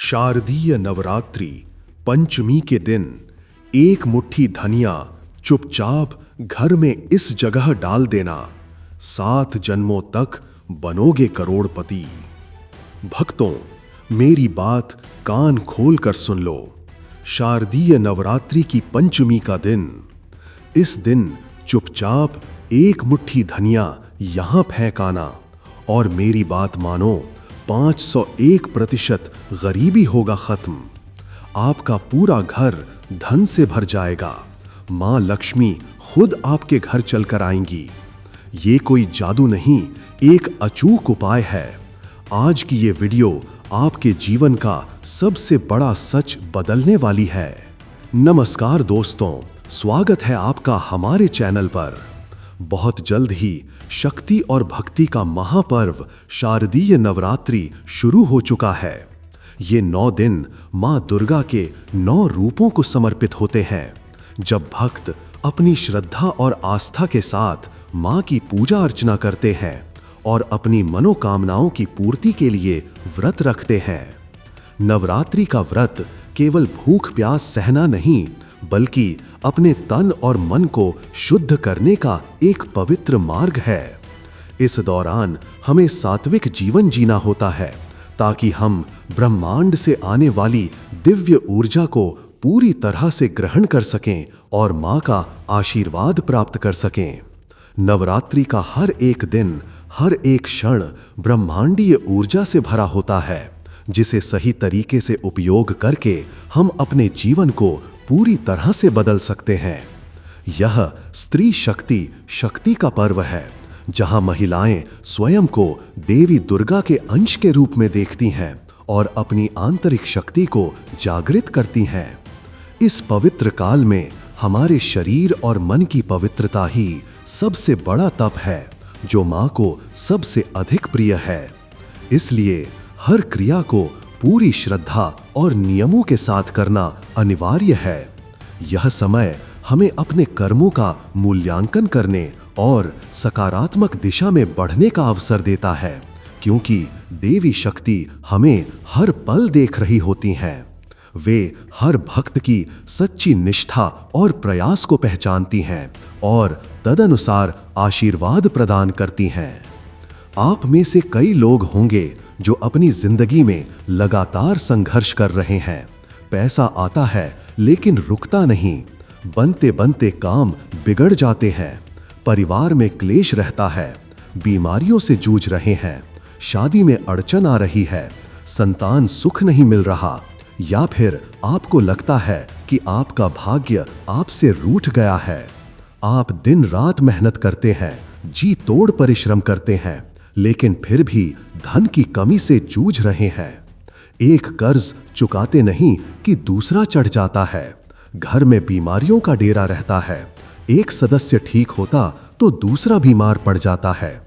शारदीय नवरात्रि पंचमी के दिन एक मुट्ठी धनिया चुपचाप घर में इस जगह डाल देना, 7 जन्मों तक बनोगे करोड़पति। भक्तों, मेरी बात कान खोल कर सुन लो। शारदीय नवरात्रि की पंचमी का दिन, इस दिन चुपचाप एक मुट्ठी धनिया यहां फेंक आना और मेरी बात मानो, 501% गरीबी होगा खत्म। आपका पूरा घर धन से भर जाएगा। मां लक्ष्मी खुद आपके घर चलकर आएंगी। ये कोई जादू नहीं, एक अचूक उपाय है। आज की ये वीडियो आपके जीवन का सबसे बड़ा सच बदलने वाली है। नमस्कार दोस्तों, स्वागत है आपका हमारे चैनल पर। बहुत जल्द ही शक्ति और भक्ति का महापर्व शारदीय नवरात्रि शुरू हो चुका है। ये 9 दिन मां दुर्गा के 9 रूपों को समर्पित होते हैं। जब भक्त अपनी श्रद्धा और आस्था के साथ मां की पूजा अर्चना करते हैं और अपनी मनोकामनाओं की पूर्ति के लिए व्रत रखते हैं। नवरात्रि का व्रत केवल भूख प्यास सहना नहीं, बल्कि अपने तन और मन को शुद्ध करने का एक पवित्र मार्ग है। इस दौरान हमें सात्विक जीवन जीना होता है, ताकि हम ब्रह्मांड से आने वाली दिव्य ऊर्जा को पूरी तरह से ग्रहण कर सकें और मां का आशीर्वाद प्राप्त कर सकें। नवरात्रि का हर एक दिन, हर एक क्षण ब्रह्मांडीय ऊर्जा से भरा होता है, जिसे सही तरीके से उपयोग करके हम अपने जीवन को पूरी तरह से बदल सकते हैं। यह स्त्री शक्ति का पर्व है, जहां महिलाएं स्वयं को देवी दुर्गा के अंश के रूप में देखती हैं और अपनी आंतरिक शक्ति को जागृत करती हैं। इस पवित्र काल में हमारे शरीर और मन की पवित्रता ही सबसे बड़ा तप है, जो मां को सबसे अधिक प्रिय है। इसलिए हर क्रिया को पूरी श्रद्धा और नियमों के साथ करना अनिवार्य है। यह समय हमें अपने कर्मों का मूल्यांकन करने और सकारात्मक दिशा में बढ़ने का अवसर देता है, क्योंकि देवी शक्ति हमें हर पल देख रही होती हैं। वे हर भक्त की सच्ची निष्ठा और प्रयास को पहचानती हैं और तदनुसार आशीर्वाद प्रदान करती हैं। आप में से कई लोग होंगे जो अपनी जिंदगी में लगातार संघर्ष कर रहे हैं। पैसा आता है लेकिन रुकता नहीं, बनते बनते काम बिगड़ जाते हैं, परिवार में क्लेश रहता है, बीमारियों से जूझ रहे हैं, शादी में अड़चन आ रही है, संतान सुख नहीं मिल रहा, या फिर आपको लगता है कि आपका भाग्य आपसे रूठ गया है। आप दिन रात मेहनत करते हैं, जी तोड़ परिश्रम करते हैं, लेकिन फिर भी धन की कमी से जूझ रहे हैं। एक कर्ज चुकाते नहीं कि दूसरा चढ़ जाता है। घर में बीमारियों का डेरा रहता है। एक सदस्य ठीक होता तो दूसरा बीमार पड़ जाता है।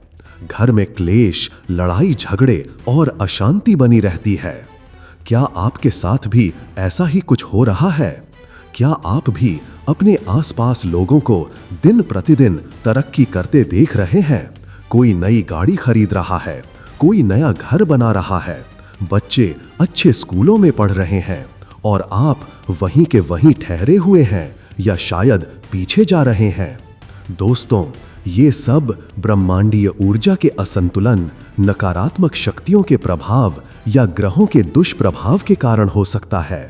घर में क्लेश, लड़ाई झगड़े और अशांति बनी रहती है। क्या आपके साथ भी ऐसा ही कुछ हो रहा है? क्या आप भी अपने आसपास लोगों को दिन प्रतिदिन तरक्की करते देख रहे हैं? कोई नई गाड़ी खरीद रहा है, कोई नया घर बना रहा है, बच्चे अच्छे स्कूलों में पढ़ रहे हैं और आप वहीं के वहीं ठहरे हुए हैं या शायद पीछे जा रहे हैं। दोस्तों, ये सब ब्रह्मांडीय ऊर्जा के असंतुलन, नकारात्मक शक्तियों के प्रभाव या ग्रहों के दुष्प्रभाव के कारण हो सकता है।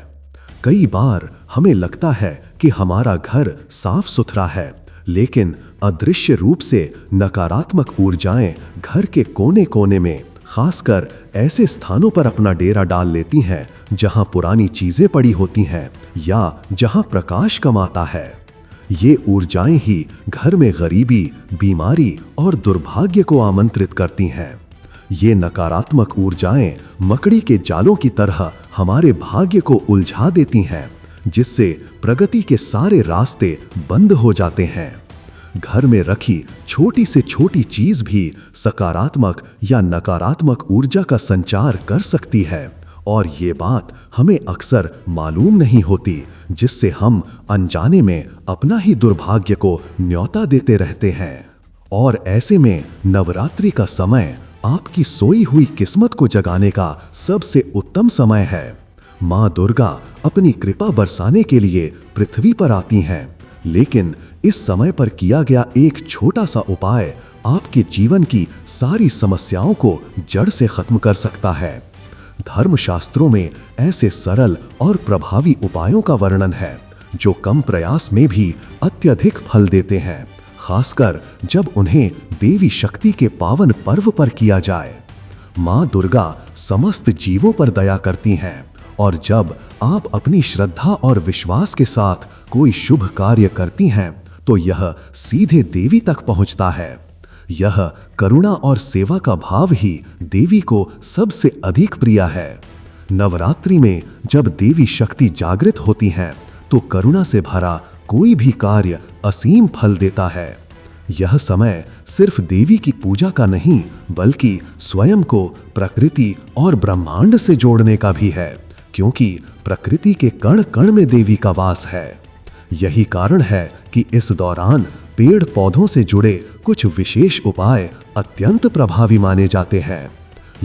कई बार हमें लगता है कि हमारा घर साफ सुथरा है, लेकिन अदृश्य रूप से नकारात्मक ऊर्जाएं घर के कोने कोने में, खासकर ऐसे स्थानों पर अपना डेरा डाल लेती हैं जहां पुरानी चीजें पड़ी होती हैं या जहां प्रकाश कम आता है। ये ऊर्जाएं ही घर में गरीबी, बीमारी और दुर्भाग्य को आमंत्रित करती हैं। ये नकारात्मक ऊर्जाएं मकड़ी के जालों की तरह हमारे भाग्य को उलझा देती हैं, जिससे प्रगति के सारे रास्ते बंद हो जाते हैं। घर में रखी छोटी से छोटी चीज भी सकारात्मक या नकारात्मक ऊर्जा का संचार कर सकती है, और ये बात हमें अक्सर मालूम नहीं होती, जिससे हम अनजाने में अपना ही दुर्भाग्य को न्योता देते रहते हैं। और ऐसे में नवरात्रि का समय आपकी सोई हुई किस्मत को जगाने का सबसे उत्तम समय है। माँ दुर्गा अपनी कृपा बरसाने के लिए पृथ्वी पर आती हैं, लेकिन इस समय पर किया गया एक छोटा सा उपाय आपके जीवन की सारी समस्याओं को जड़ से खत्म कर सकता है। धर्मशास्त्रों में ऐसे सरल और प्रभावी उपायों का वर्णन है जो कम प्रयास में भी अत्यधिक फल देते हैं, खासकर जब उन्हें देवी शक्ति के पावन पर्व पर किया जाए। माँ दुर्गा समस्त जीवों पर दया करती हैं, और जब आप अपनी श्रद्धा और विश्वास के साथ कोई शुभ कार्य करती हैं तो यह सीधे देवी तक पहुंचता है। यह करुणा और सेवा का भाव ही देवी को सबसे अधिक प्रिय है। नवरात्रि में जब देवी शक्ति जागृत होती हैं तो करुणा से भरा कोई भी कार्य असीम फल देता है। यह समय सिर्फ देवी की पूजा का नहीं, बल्कि स्वयं को प्रकृति और ब्रह्मांड से जोड़ने का भी है, क्योंकि प्रकृति के कण कण में देवी का वास है। यही कारण है कि इस दौरान पेड़ पौधों से जुड़े कुछ विशेष उपाय अत्यंत प्रभावी माने जाते हैं।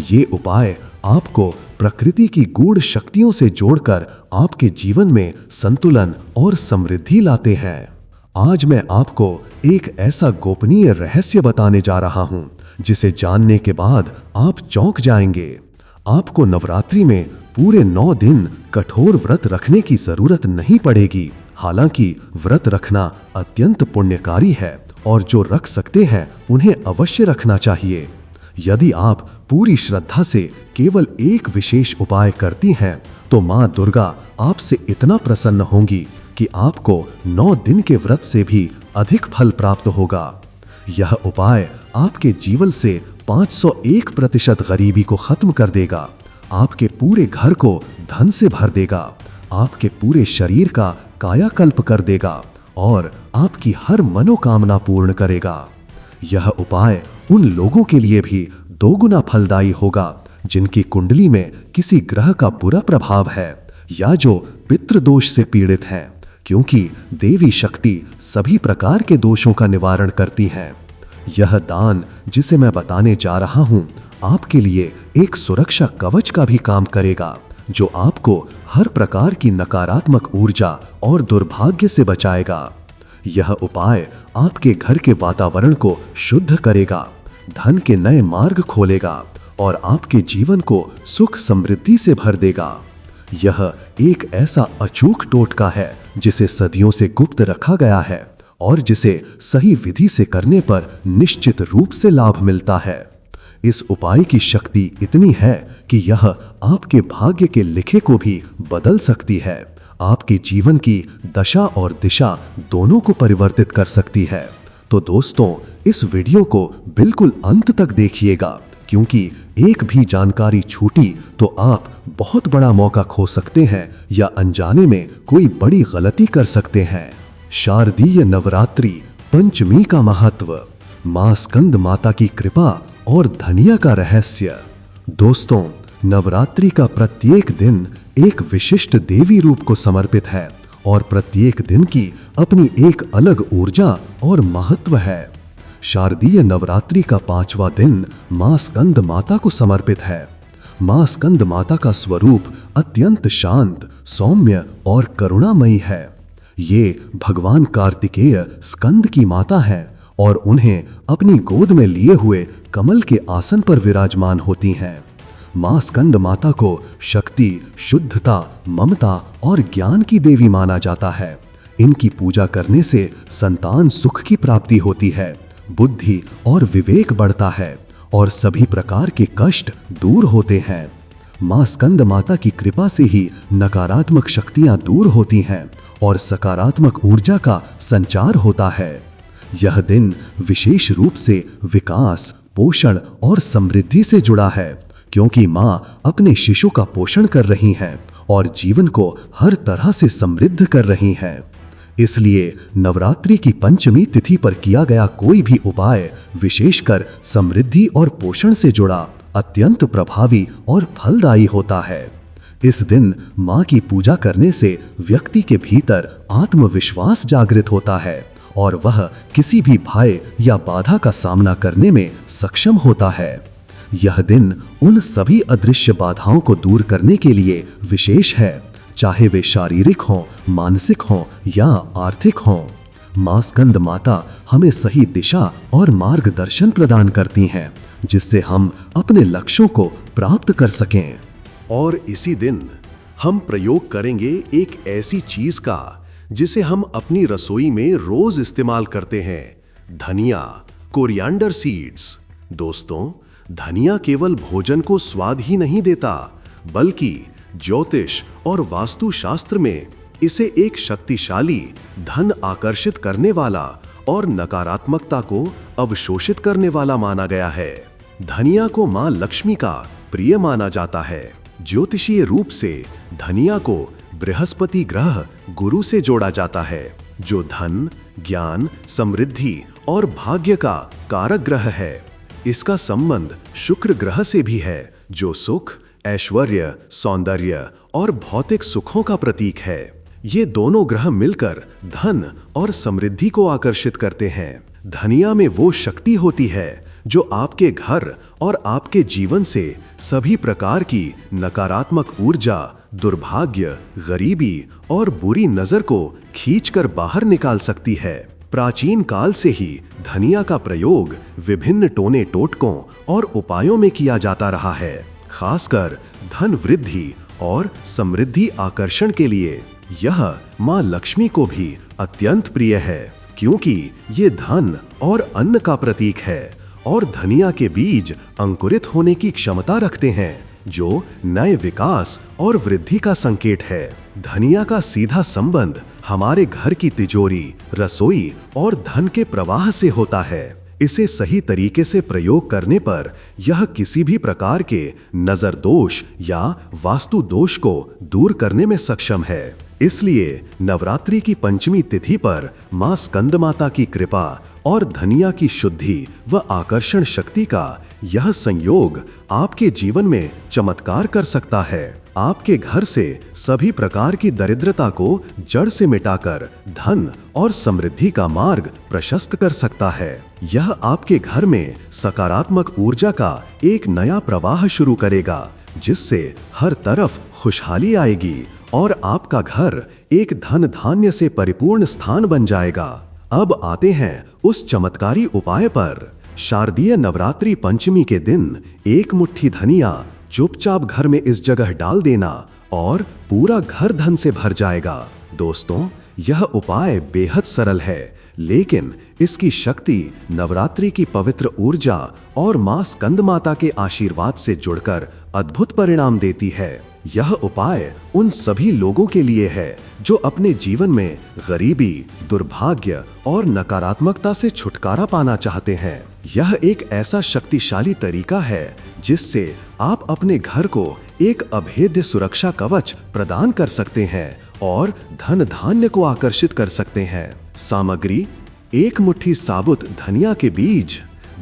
ये उपाय आपको प्रकृति की गूढ़ शक्तियों से जोड़कर आपके जीवन में संतुलन और समृद्धि लाते हैं। आज मैं आपको एक ऐसा गोपनीय रहस्य बताने जा रहा हूं, जिसे जानने के बाद आप चौंक जाएंगे। आपको नवरात्रि में पूरे 9 दिन कठोर व्रत रखने की जरूरत नहीं पड़ेगी। हालांकि व्रत रखना अत्यंत पुण्यकारी है और जो रख सकते हैं उन्हें अवश्य रखना चाहिए। यदि आप पूरी श्रद्धा से केवल एक विशेष उपाय करती हैं तो माँ दुर्गा आपसे इतना प्रसन्न होंगी कि आपको 9 दिन के व्रत से भी अधिक फल प्राप्त होगा। यह उपाय आपके जीवन से 501% गरीबी को खत्म कर देगा, आपके पूरे घर को धन से भर देगा, आपके पूरे शरीर का कायाकल्प कर देगा और आपकी हर मनोकामना पूर्ण करेगा। यह उपाय उन लोगों के लिए भी 2 गुना फलदायी होगा जिनकी कुंडली में किसी ग्रह का बुरा प्रभाव है या जो पितृदोष से पीड़ित हैं, क्योंकि देवी शक्ति सभी प्रकार के दोषों का निवारण करती है। यह दान जिसे मैं बताने जा रहा हूं आपके लिए एक सुरक्षा कवच का भी काम करेगा, जो आपको हर प्रकार की नकारात्मक ऊर्जा और दुर्भाग्य से बचाएगा। यह उपाय आपके घर के वातावरण को शुद्ध करेगा, धन के नए मार्ग खोलेगा और आपके जीवन को सुख समृद्धि से भर देगा। यह एक ऐसा अचूक टोटका है जिसे सदियों से गुप्त रखा गया है और जिसे सही विधि से करने पर निश्चित रूप से लाभ मिलता है। इस उपाय की शक्ति इतनी है कि यह आपके भाग्य के लिखे को भी बदल सकती है, आपके जीवन की दशा और दिशा दोनों को परिवर्तित कर सकती है। तो दोस्तों, इस वीडियो को बिल्कुल अंत तक देखिएगा, क्योंकि एक भी जानकारी छूटी तो आप बहुत बड़ा मौका खो सकते हैं या अनजाने में कोई बड़ी गलती कर सकते हैं। शारदीय नवरात्रि पंचमी का महत्व, मां स्कंद माता की कृपा और धनिया का रहस्य। दोस्तों, नवरात्रि का प्रत्येक दिन एक विशिष्ट देवी रूप को समर्पित है और प्रत्येक दिन की अपनी एक अलग ऊर्जा और महत्व है। शारदीय नवरात्रि का 5वां दिन मां स्कंद माता को समर्पित है। मां स्कंद माता का स्वरूप अत्यंत शांत, सौम्य और करुणामयी है। ये भगवान कार्तिकेय स्कंद की माता है और उन्हें अपनी गोद में लिए हुए कमल के आसन पर विराजमान होती हैं। मां स्कंद माता को शक्ति, शुद्धता, ममता और ज्ञान की देवी माना जाता है। इनकी पूजा करने से संतान सुख की प्राप्ति होती है, बुद्धि और विवेक बढ़ता है और सभी प्रकार के कष्ट दूर होते हैं। मां स्कंद माता की कृपा से ही नकारात्मक शक्तियां दूर होती हैं और सकारात्मक ऊर्जा का संचार होता है। यह दिन विशेष रूप से विकास, पोषण और समृद्धि से जुड़ा है, क्योंकि मां अपने शिशु का पोषण कर रही हैं और जीवन को हर तरह से समृद्ध कर रही हैं। इसलिए नवरात्रि की पंचमी तिथि पर किया गया कोई भी उपाय विशेषकर समृद्धि और पोषण से जुड़ा अत्यंत प्रभावी और फलदायी होता है। इस दिन मां की पूजा करने से व्यक्ति के भीतर आत्मविश्वास जागृत होता है और वह किसी भी भय या बाधा का सामना करने में सक्षम होता है। यह दिन उन सभी अदृश्य बाधाओं को दूर करने के लिए विशेष है, चाहे वे शारीरिक हों, मानसिक हों या आर्थिक हों। मां स्कंद माता हमें सही दिशा और मार्गदर्शन प्रदान करती हैं, जिससे हम अपने लक्ष्यों को प्राप्त कर सकें। और इसी दिन हम प्रयोग करेंगे एक ऐसी चीज का जिसे हम अपनी रसोई में रोज इस्तेमाल करते हैं, धनिया, कोरिएंडर सीड्स। दोस्तों, धनिया केवल भोजन को स्वाद ही नहीं देता, बल्कि ज्योतिष और वास्तुशास्त्र में इसे एक शक्तिशाली, धन आकर्षित करने वाला और नकारात्मकता को अवशोषित करने वाला माना गया है। धनिया को मां लक्ष्मी का प्रिय माना जाता है। ज्योतिषीय रूप से धनिया को बृहस्पति ग्रह गुरु से जोड़ा जाता है, जो धन, ज्ञान, समृद्धि और भाग्य का कारक ग्रह है। इसका संबंध शुक्र ग्रह से भी है, जो सुख, ऐश्वर्य, सौंदर्य और भौतिक सुखों का प्रतीक है। ये दोनों ग्रह मिलकर धन और समृद्धि को आकर्षित करते हैं। धनिया में वो शक्ति होती है जो आपके घर और आपके जीवन से सभी प्रकार की नकारात्मक ऊर्जा, दुर्भाग्य, गरीबी और बुरी नजर को खींचकर बाहर निकाल सकती है। प्राचीन काल से ही धनिया का प्रयोग विभिन्न टोने टोटकों और उपायों में किया जाता रहा है, खासकर धन वृद्धि और समृद्धि आकर्षण के लिए। यह मां लक्ष्मी को भी अत्यंत प्रिय है, क्योंकि ये धन और अन्न का प्रतीक है और धनिया के बीज अंकुरित होने की क्षमता रखते हैं, जो नए विकास और वृद्धि का संकेत है। धनिया का सीधा संबंध हमारे घर की तिजोरी, रसोई और धन के प्रवाह से होता है। इसे सही तरीके से प्रयोग करने पर यह किसी भी प्रकार के नजर दोष या वास्तु दोष को दूर करने में सक्षम है। इसलिए नवरात्रि की पंचमी तिथि पर मां स्कंद माता की कृपा और धनिया की शुद्धि व आकर्षण शक्ति का यह संयोग आपके जीवन में चमत्कार कर सकता है। आपके घर से सभी प्रकार की दरिद्रता को जड़ से मिटाकर धन और समृद्धि का मार्ग प्रशस्त कर सकता है। यह आपके घर में सकारात्मक ऊर्जा का एक नया प्रवाह शुरू करेगा, जिससे हर तरफ खुशहाली आएगी और आपका घर एक धन धान्य से परिपूर्ण स्थान बन जाएगा। अब आते हैं उस चमत्कारी उपाय पर। शारदीय नवरात्रि पंचमी के दिन एक मुट्ठी धनिया चुपचाप घर में इस जगह डाल देना और पूरा घर धन से भर जाएगा। दोस्तों, यह उपाय बेहद सरल है, लेकिन इसकी शक्ति नवरात्रि की पवित्र ऊर्जा और मां स्कंद माता के आशीर्वाद से जुड़कर अद्भुत परिणाम देती है। यह उपाय उन सभी लोगों के लिए है जो अपने जीवन में गरीबी, दुर्भाग्य और नकारात्मकता से छुटकारा पाना चाहते हैं। यह एक ऐसा शक्तिशाली तरीका है जिससे आप अपने घर को एक अभेद्य सुरक्षा कवच प्रदान कर सकते हैं और धन धान्य को आकर्षित कर सकते हैं। सामग्री: एक मुट्ठी साबुत धनिया के बीज।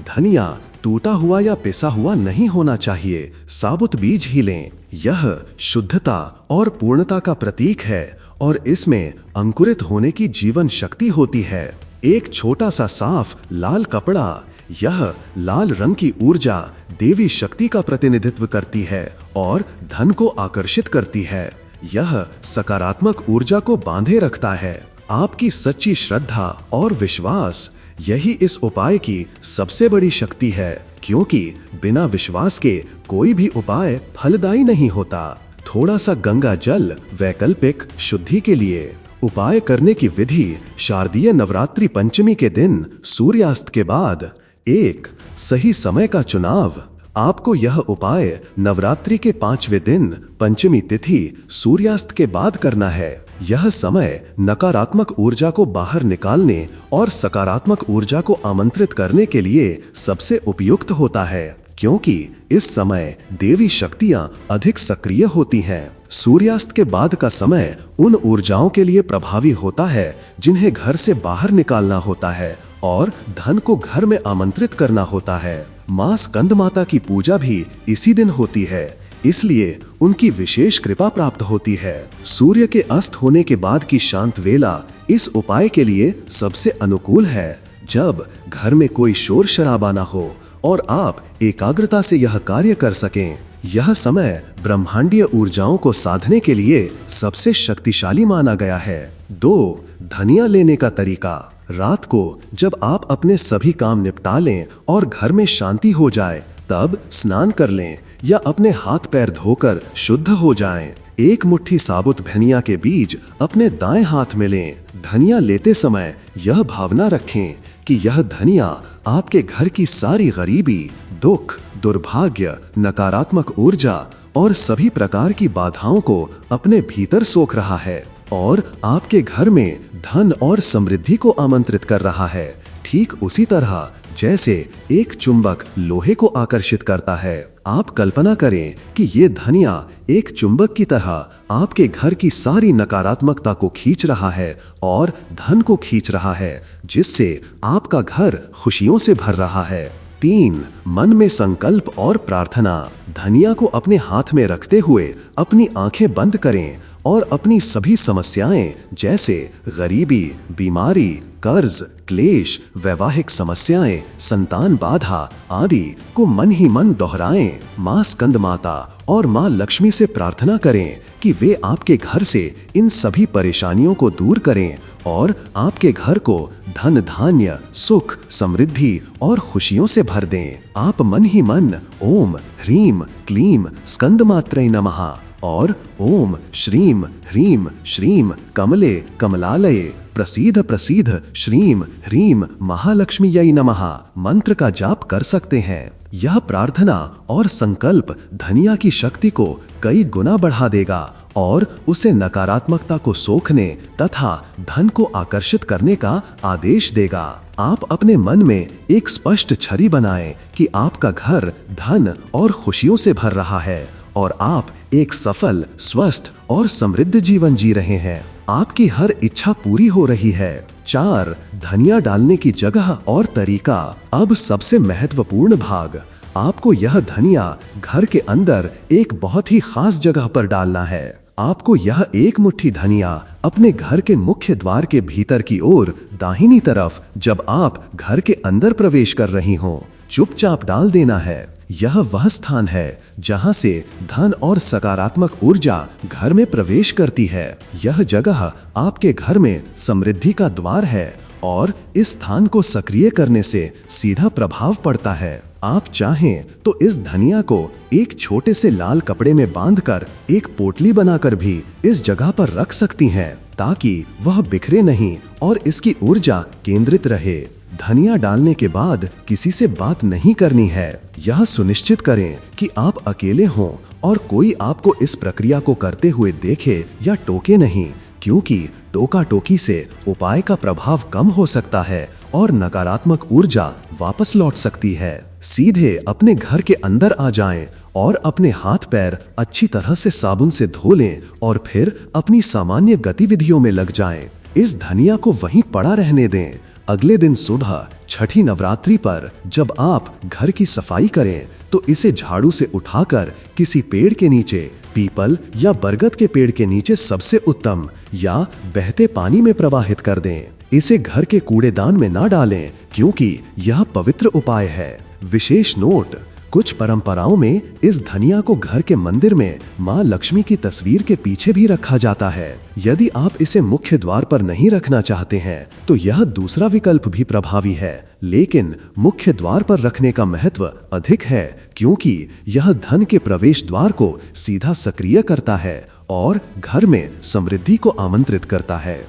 धनिया टूटा हुआ या पिसा हुआ नहीं होना चाहिए, साबुत बीज ही लें। यह शुद्धता और पूर्णता का प्रतीक है और इसमें अंकुरित होने की जीवन शक्ति होती है। एक छोटा सा साफ लाल कपड़ा। यह लाल रंग की ऊर्जा देवी शक्ति का प्रतिनिधित्व करती है और धन को आकर्षित करती है। यह सकारात्मक ऊर्जा को बांधे रखता है। आपकी सच्ची श्रद्धा और विश्वास, यही इस उपाय की सबसे बड़ी शक्ति है, क्योंकि बिना विश्वास के कोई भी उपाय फलदायी नहीं होता। थोड़ा सा गंगा जल वैकल्पिक शुद्धि के लिए। उपाय करने की विधि: शारदीय नवरात्रि पंचमी के दिन सूर्यास्त के बाद। एक सही समय का चुनाव: आपको यह उपाय नवरात्रि के 5वें दिन पंचमी तिथि सूर्यास्त के बाद करना है। यह समय नकारात्मक ऊर्जा को बाहर निकालने और सकारात्मक ऊर्जा को आमंत्रित करने के लिए सबसे उपयुक्त होता है, क्योंकि इस समय देवी शक्तियां अधिक सक्रिय होती हैं। सूर्यास्त के बाद का समय उन ऊर्जाओं के लिए प्रभावी होता है जिन्हें घर से बाहर निकालना होता है और धन को घर में आमंत्रित करना होता है। मां स्कंद माता की पूजा भी इसी दिन होती है, इसलिए उनकी विशेष कृपा प्राप्त होती है। सूर्य के अस्त होने के बाद की शांत वेला इस उपाय के लिए सबसे अनुकूल है, जब घर में कोई शोर शराबा ना हो और आप एकाग्रता से यह कार्य कर सकें। यह समय ब्रह्मांडीय ऊर्जाओं को साधने के लिए सबसे शक्तिशाली माना गया है। 2. धनिया लेने का तरीका। रात को जब आप अपने सभी काम निपटा लें और घर में शांति हो जाए, तब स्नान कर लें या अपने हाथ पैर धोकर शुद्ध हो जाएं। एक मुट्ठी साबुत धनिया के बीज अपने दाएं हाथ में लें। धनिया लेते समय यह भावना रखें कि यह धनिया आपके घर की सारी गरीबी, दुख, दुर्भाग्य, नकारात्मक ऊर्जा और सभी प्रकार की बाधाओं को अपने भीतर सोख रहा है और आपके घर में धन और समृद्धि को आमंत्रित कर रहा है। ठीक उसी तरह जैसे एक चुंबक लोहे को आकर्षित करता है, आप कल्पना करें कि ये धनिया एक चुंबक की तरह आपके घर की सारी नकारात्मकता को खींच रहा है और धन को खींच रहा है, जिससे आपका घर खुशियों से भर रहा है। 3. मन में संकल्प और प्रार्थना। धनिया को अपने हाथ में रखते हुए अपनी आंखें बंद करें और अपनी सभी समस्याएं जैसे गरीबी, बीमारी, कर्ज, क्लेश, वैवाहिक समस्याएं, संतान बाधा आदि को मन ही मन दोहराएं। मां स्कंद माता और मां लक्ष्मी से प्रार्थना करें कि वे आपके घर से इन सभी परेशानियों को दूर करें और आपके घर को धन धान्य, सुख, समृद्धि और खुशियों से भर दें। आप मन ही मन ओम ह्रीम क्लीम स्कंदमात्रै नमः और ओम श्रीम ह्रीम श्रीम कमले कमलालये प्रसीद प्रसीद श्रीम ह्रीम महालक्ष्मीयै नमः मंत्र का जाप कर सकते हैं। यह प्रार्थना और संकल्प धनिया की शक्ति को कई गुना बढ़ा देगा और उसे नकारात्मकता को सोखने तथा धन को आकर्षित करने का आदेश देगा। आप अपने मन में एक स्पष्ट छवि बनाएं कि आपका घर धन और खुशियों से भर रहा है और आप एक सफल, स्वस्थ और समृद्ध जीवन जी रहे हैं। आपकी हर इच्छा पूरी हो रही है। 4. धनिया डालने की जगह और तरीका। अब सबसे महत्वपूर्ण भाग, आपको यह धनिया घर के अंदर एक बहुत ही खास जगह पर डालना है। आपको यह एक मुट्ठी धनिया अपने घर के मुख्य द्वार के भीतर की ओर दाहिनी तरफ जब आप घर के अंदर प्रवेश कर रही हो, चुपचाप डाल देना है। यह वह स्थान है जहां से धन और सकारात्मक ऊर्जा घर में प्रवेश करती है। यह जगह आपके घर में समृद्धि का द्वार है और इस स्थान को सक्रिय करने से सीधा प्रभाव पड़ता है। आप चाहें तो इस धनिया को एक छोटे से लाल कपड़े में बांधकर एक पोटली बनाकर भी इस जगह पर रख सकती हैं, ताकि वह बिखरे नहीं और इसकी ऊर्जा केंद्रित रहे। धनिया डालने के बाद किसी से बात नहीं करनी है। यह सुनिश्चित करें कि आप अकेले हों और कोई आपको इस प्रक्रिया को करते हुए देखे या टोके नहीं, क्योंकि टोका टोकी से उपाय का प्रभाव कम हो सकता है और नकारात्मक ऊर्जा वापस लौट सकती है। सीधे अपने घर के अंदर आ जाएं और अपने हाथ पैर अच्छी तरह से साबुन से धो लें और फिर अपनी सामान्य गतिविधियों में लग जाएं। इस धनिया को वहीं पड़ा रहने दें। अगले दिन सुबह छठी नवरात्रि पर जब आप घर की सफाई करें तो इसे झाड़ू से उठाकर किसी पेड़ के नीचे, पीपल या बरगद के पेड़ के नीचे सबसे उत्तम, या बहते पानी में प्रवाहित कर दें। इसे घर के कूड़ेदान में ना डालें, क्योंकि यह पवित्र उपाय है। विशेष नोट, कुछ परंपराओं में इस धनिया को घर के मंदिर में मां लक्ष्मी की तस्वीर के पीछे भी रखा जाता है। यदि आप इसे मुख्य द्वार पर नहीं रखना चाहते हैं तो यह दूसरा विकल्प भी प्रभावी है, लेकिन मुख्य द्वार पर रखने का महत्व अधिक है, क्योंकि यह धन के प्रवेश द्वार को सीधा सक्रिय करता है और घर में समृद्धि को आमंत्रित करता है।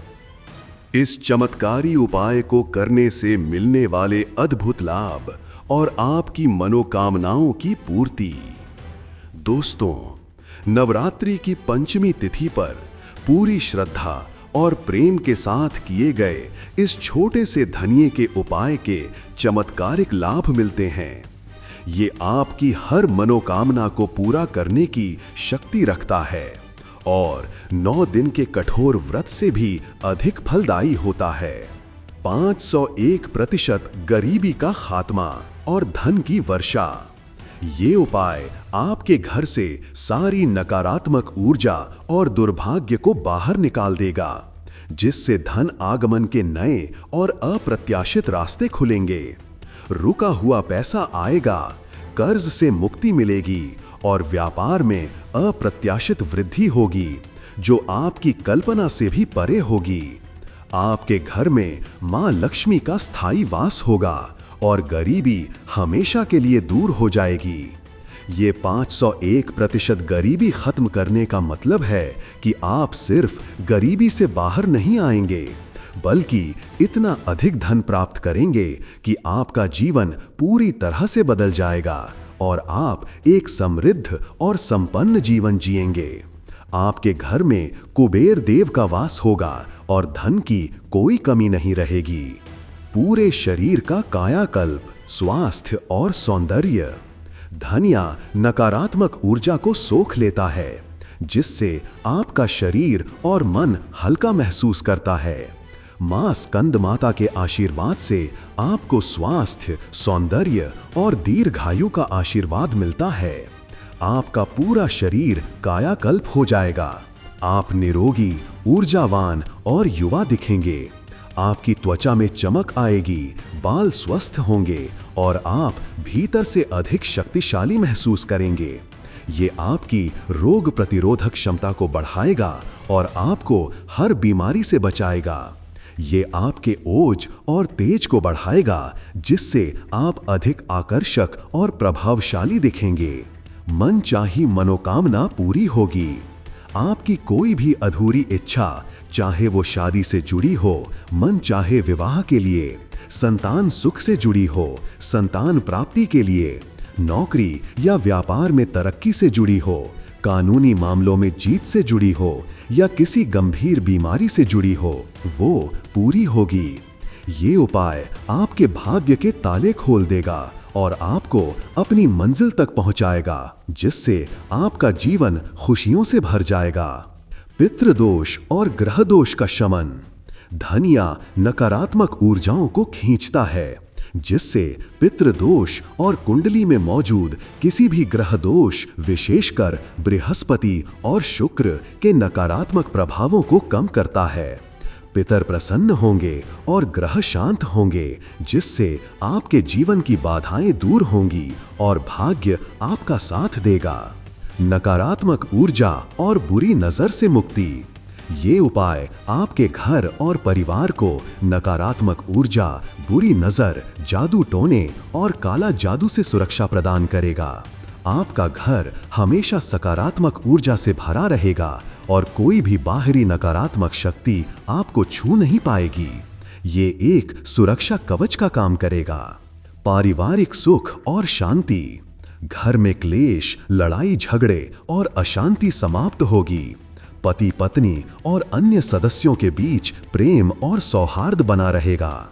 इस चमत्कारी उपाय को करने से मिलने वाले अद्भुत लाभ और आपकी मनोकामनाओं की पूर्ति। दोस्तों, नवरात्रि की पंचमी तिथि पर पूरी श्रद्धा और प्रेम के साथ किए गए इस छोटे से धनिये के उपाय के चमत्कारिक लाभ मिलते हैं। ये आपकी हर मनोकामना को पूरा करने की शक्ति रखता है और 9 दिन के कठोर व्रत से भी अधिक फलदायी होता है। 501% गरीबी का खात्मा और धन की वर्षा। ये उपाय आपके घर से सारी नकारात्मक ऊर्जा और दुर्भाग्य को बाहर निकाल देगा, जिससे धन आगमन के नए और अप्रत्याशित रास्ते खुलेंगे। रुका हुआ पैसा आएगा, कर्ज से मुक्ति मिलेगी और व्यापार में अप्रत्याशित वृद्धि होगी जो आपकी कल्पना से भी परे होगी। आपके घर में मां लक्ष्मी का स्थायी वास होगा और गरीबी हमेशा के लिए दूर हो जाएगी। ये 501% गरीबी खत्म करने का मतलब है कि आप सिर्फ गरीबी से बाहर नहीं आएंगे, बल्कि इतना अधिक धन प्राप्त करेंगे कि आपका जीवन पूरी तरह से बदल जाएगा और आप एक समृद्ध और संपन्न जीवन जिएंगे। आपके घर में कुबेर देव का वास होगा और धन की कोई कमी नहीं रहेगी। पूरे शरीर का कायाकल्प, स्वास्थ्य और सौंदर्य। धनिया नकारात्मक ऊर्जा को सोख लेता है, जिससे आपका शरीर और मन हल्का महसूस करता है। मां स्कंद माता के आशीर्वाद से आपको स्वास्थ्य, सौंदर्य और दीर्घायु का आशीर्वाद मिलता है। आपका पूरा शरीर कायाकल्प हो जाएगा। आप निरोगी, ऊर्जावान और युवा दिखेंगे। आपकी त्वचा में चमक आएगी, बाल स्वस्थ होंगे और आप भीतर से अधिक शक्तिशाली महसूस करेंगे। ये आपकी रोग प्रतिरोधक क्षमता को बढ़ाएगा और आपको हर बीमारी से बचाएगा। ये आपके ओज और तेज को बढ़ाएगा, जिससे आप अधिक आकर्षक और प्रभावशाली दिखेंगे। मनचाही मनोकामना पूरी होगी। आपकी कोई भी अधूरी इच्छा, चाहे वो शादी से जुड़ी हो, मन चाहे विवाह के लिए, संतान सुख से जुड़ी हो, संतान प्राप्ति के लिए, नौकरी या व्यापार में तरक्की से जुड़ी हो, कानूनी मामलों में जीत से जुड़ी हो या किसी गंभीर बीमारी से जुड़ी हो, वो पूरी होगी। ये उपाय आपके भाग्य के ताले खोल देगा और आपको अपनी मंजिल तक पहुंचाएगा, जिससे आपका जीवन खुशियों से भर जाएगा। पितृदोष और ग्रह दोष का शमन। धनिया नकारात्मक ऊर्जाओं को खींचता है, जिससे पितृदोष और कुंडली में मौजूद किसी भी ग्रह दोष, विशेषकर बृहस्पति और शुक्र के नकारात्मक प्रभावों को कम करता है। पितर प्रसन्न होंगे और ग्रह शांत होंगे, जिससे आपके जीवन की बाधाएं दूर होंगी और भाग्य आपका साथ देगा। नकारात्मक ऊर्जा और बुरी नजर से मुक्ति। ये उपाय आपके घर और परिवार को नकारात्मक ऊर्जा, बुरी नजर, जादू टोने और काला जादू से सुरक्षा प्रदान करेगा। आपका घर हमेशा सकारात्मक ऊर्जा से भरा रहेगा और कोई भी बाहरी नकारात्मक शक्ति आपको छू नहीं पाएगी। ये एक सुरक्षा कवच का काम करेगा। पारिवारिक सुख और शांति। घर में क्लेश, लड़ाई झगड़े और अशांति समाप्त होगी। पति पत्नी और अन्य सदस्यों के बीच प्रेम और सौहार्द बना रहेगा।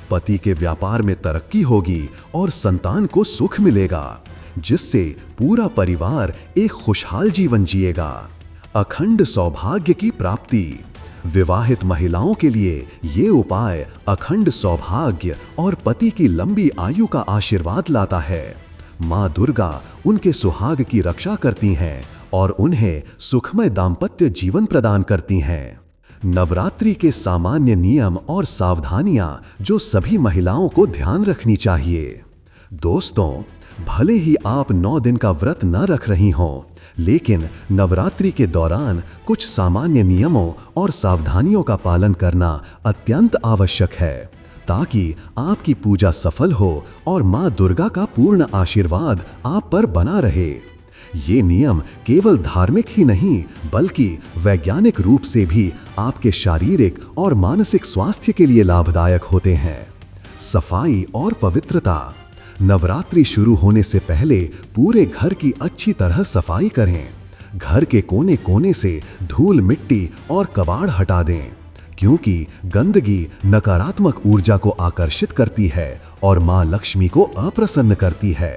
पति के व्यापार में तरक्की होगी और संतान को सुख मिलेगा, जिससे पूरा परिवार एक खुशहाल जीवन जिएगा। अखंड सौभाग्य की प्राप्ति। विवाहित महिलाओं के लिए ये उपाय अखंड सौभाग्य और पति की लंबी आयु का आशीर्वाद लाता है। मां दुर्गा उनके सुहाग की रक्षा करती हैं और उन्हें सुखमय दाम्पत्य जीवन प्रदान करती हैं। नवरात्रि के सामान्य नियम और सावधानियां जो सभी महिलाओं को ध्यान रखनी चाहिए। दोस्तों, भले ही आप 9 दिन का व्रत न रख रही हों, लेकिन नवरात्रि के दौरान कुछ सामान्य नियमों और सावधानियों का पालन करना अत्यंत आवश्यक है, ताकि आपकी पूजा सफल हो और मां दुर्गा का पूर्ण आशीर्वाद आप पर बना रहे। ये नियम केवल धार्मिक ही नहीं, बल्कि वैज्ञानिक रूप से भी आपके शारीरिक और मानसिक स्वास्थ्य के लिए लाभदायक होते हैं। सफाई और पवित्रता। नवरात्रि शुरू होने से पहले पूरे घर की अच्छी तरह सफाई करें। घर के कोने कोने से धूल, मिट्टी और कबाड़ हटा दें, क्योंकि गंदगी नकारात्मक ऊर्जा को आकर्षित करती है और मां लक्ष्मी को अप्रसन्न करती है।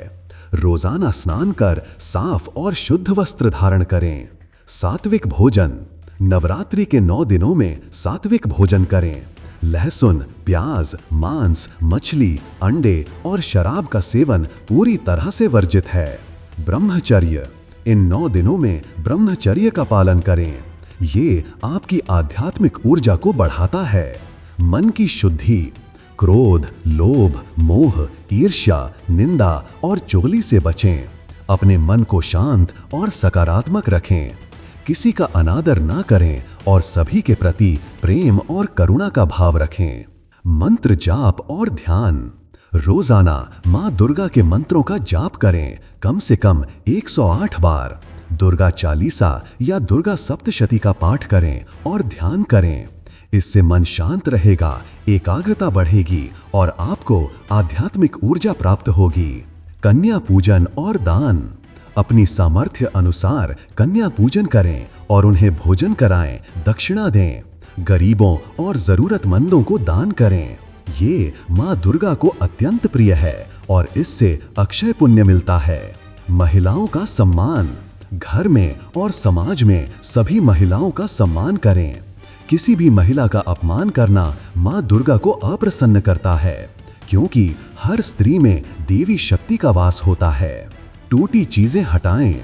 रोजाना स्नान कर साफ और शुद्ध वस्त्र धारण करें। सात्विक भोजन। नवरात्रि के 9 दिनों में सात्विक भोजन करें। लहसुन, प्याज, मांस, मछली, अंडे और शराब का सेवन पूरी तरह से वर्जित है। ब्रह्मचर्य। इन 9 दिनों में ब्रह्मचर्य का पालन करें। ये आपकी आध्यात्मिक ऊर्जा को बढ़ाता है। मन की शुद्धि। क्रोध, लोभ, मोह, ईर्ष्या, निंदा और चुगली से बचें। अपने मन को शांत और सकारात्मक रखें। किसी का अनादर ना करें और सभी के प्रति प्रेम और करुणा का भाव रखें। मंत्र जाप और ध्यान। रोजाना मां दुर्गा के मंत्रों का जाप करें, कम से कम 108 बार। दुर्गा चालीसा या दुर्गा सप्तशती का पाठ करें और ध्यान करें। इससे मन शांत रहेगा, एकाग्रता बढ़ेगी और आपको आध्यात्मिक ऊर्जा प्राप्त होगी। कन्या पूजन और दान। अपनी सामर्थ्य अनुसार कन्या पूजन करें और उन्हें भोजन कराएं, दक्षिणा दें। गरीबों और जरूरतमंदों को दान करें। ये मां दुर्गा को अत्यंत प्रिय है और इससे अक्षय पुण्य मिलता है। महिलाओं का सम्मान। घर में और समाज में सभी महिलाओं का सम्मान करें। किसी भी महिला का अपमान करना मां दुर्गा को अप्रसन्न करता है, क्योंकि हर स्त्री में देवी शक्ति का वास होता है। टूटी चीजें हटाएं।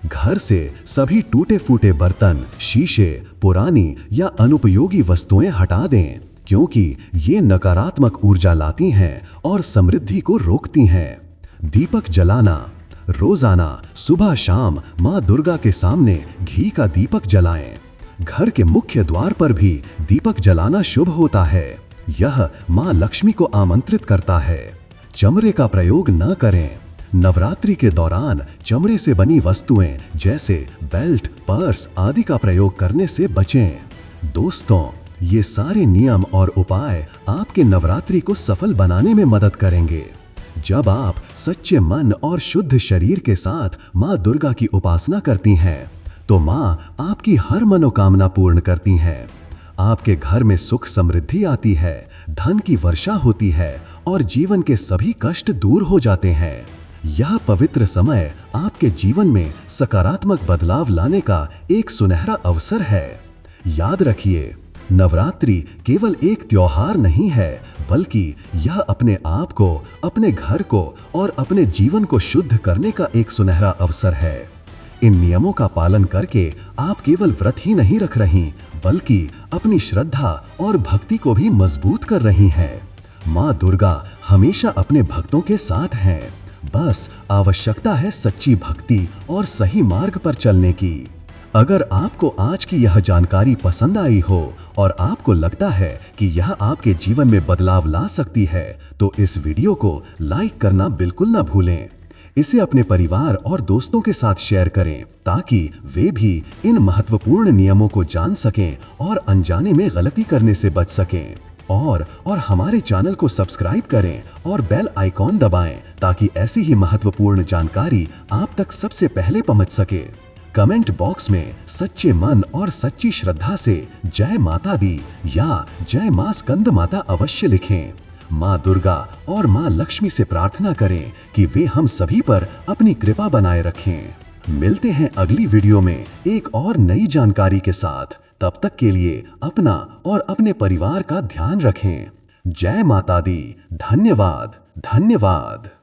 घर से सभी टूटे फूटे बर्तन, शीशे, पुरानी या अनुपयोगी वस्तुएं हटा दें, क्योंकि ये नकारात्मक ऊर्जा लाती हैं और समृद्धि को रोकती हैं। दीपक जलाना। रोजाना सुबह शाम मां दुर्गा के सामने घी का दीपक जलाएं। घर के मुख्य द्वार पर भी दीपक जलाना शुभ होता है। यह मां लक्ष्मी को आमंत्रित करता है। चमड़े का प्रयोग न करें। नवरात्रि के दौरान चमड़े से बनी वस्तुएं जैसे बेल्ट, पर्स आदि का प्रयोग करने से बचें। दोस्तों, ये सारे नियम और उपाय आपके नवरात्रि को सफल बनाने में मदद करेंगे। जब आप सच्चे मन और शुद्ध शरीर के साथ मां दुर्गा की उपासना करती हैं, तो मां आपकी हर मनोकामना पूर्ण करती हैं। आपके घर में सुख समृद्धि आती है, धन की वर्षा होती है और जीवन के सभी कष्ट दूर हो जाते हैं। यह पवित्र समय आपके जीवन में सकारात्मक बदलाव लाने का एक सुनहरा अवसर है। याद रखिए, नवरात्रि केवल एक त्योहार नहीं है, बल्कि यह अपने आप को, अपने घर को और अपने जीवन को शुद्ध करने का एक सुनहरा अवसर है। इन नियमों का पालन करके आप केवल व्रत ही नहीं रख रही, बल्कि अपनी श्रद्धा और भक्ति को भी मजबूत कर रही हैं। मां दुर्गा हमेशा अपने भक्तों के साथ हैं। बस आवश्यकता है सच्ची भक्ति और सही मार्ग पर चलने की। अगर आपको आज की यह जानकारी पसंद आई हो और आपको लगता है कि यह आपके जीवन में बदलाव ला सकती है, तो इस वीडियो को लाइक करना बिल्कुल ना भूलें। इसे अपने परिवार और दोस्तों के साथ शेयर करें, ताकि वे भी इन महत्वपूर्ण नियमों को जान सकें और अनजाने में गलती करने से बच सकें। और हमारे चैनल को सब्सक्राइब करें और बेल आइकॉन दबाएं, ताकि ऐसी ही महत्वपूर्ण जानकारी आप तक सबसे पहले पहुंच सके। कमेंट बॉक्स में सच्चे मन और सच्ची श्रद्धा से जय माता दी या जय मां स्कंद माता अवश्य लिखें। मां दुर्गा और मां लक्ष्मी से प्रार्थना करें कि वे हम सभी पर अपनी कृपा बनाए रखें। मिलते हैं अगली वीडियो में एक और नई जानकारी के साथ। तब तक के लिए अपना और अपने परिवार का ध्यान रखें। जय माता दी। धन्यवाद। धन्यवाद।